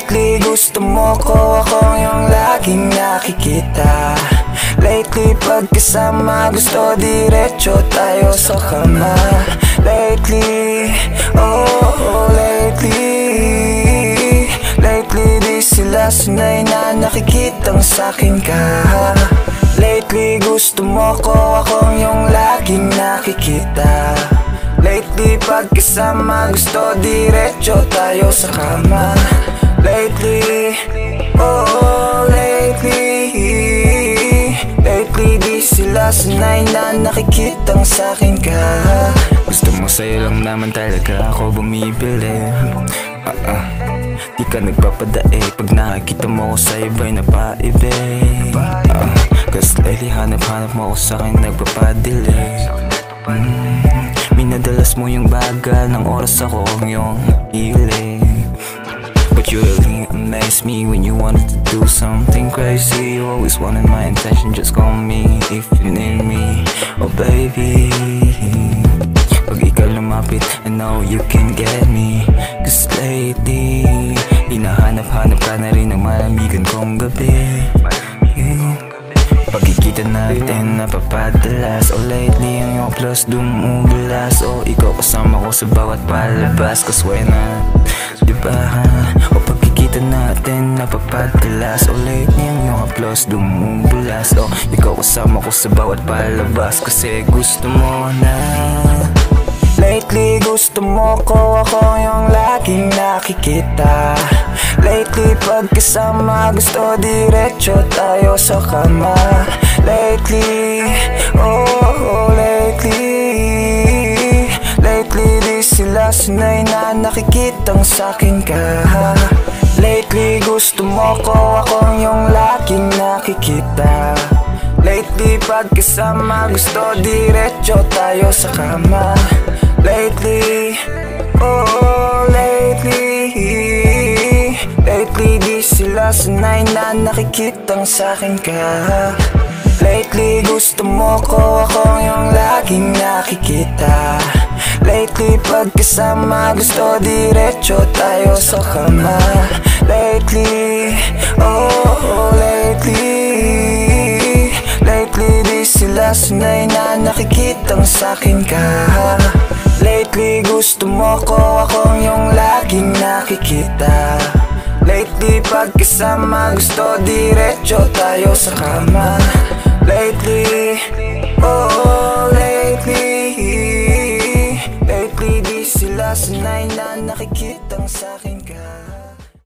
Lately gusto mo ko, ako yung laging nakikita. Lately pagkasama gusto diretso tayo sa kama. Lately, oh lately di sila sanay na nakikitang sa'kin ka. Lately gusto mo ko, ako yung laging nakikita. Lately pagkasama gusto diretso tayo sa kama. Lately, oh lately di sila sanay na nakikitang sa'kin ka. Gusto mo sa'yo lang naman talaga ako bumibili. Di ka nagpapadaig pag nakikita mo ko sa iba'y napaibig. Cause lately hanap-hanap mo ko sa'kin nagpapadilig. Minadalas mo yung bagal ng oras ako ang iyong hiling. But you really amaze me when you wanted to do something crazy. You always wanted my attention, just call me if you need me. Oh baby, pag ikaw lumapit, I know you can get me. Cause lately, hinahanap-hanap ka na rin ng malamigan kong gabi. Pagkikita natin napapadalas. Oh lately ang iyong plus dumudulas. Oh ikaw kasama ko sa bawat palabas. Cause why not, diba? O pagkikita natin napapadalas. Oh lately ang iyong plus dumudulas. Oh ikaw kasama ko sa bawat palabas. Kasi gusto mo na. Lately gusto mo ko, ako yung laging nakikita. Lately pagkasama gusto diretso tayo sa kama. Lately, oh lately di sila sanay na nakikitang sa'kin ka. Lately gusto mo ko, ako yung laging nakikita. Lately pagkasama gusto diretso tayo sa kama. Lately, oh lately di sila sanay na nakikitang sa'kin ka. Lately gusto mo ko, ako yung laging nakikita. Lately pagkasama gusto diretso tayo sa kama. Lately, oh lately di sila sanay na nakikitang sa'kin ka. Lately gusto mo ko, ako yung laging nakikita. Lately pagkasama gusto diretso tayo sa kama. Lately, oh lately di sila sanay na nakikitang sa'kin ka.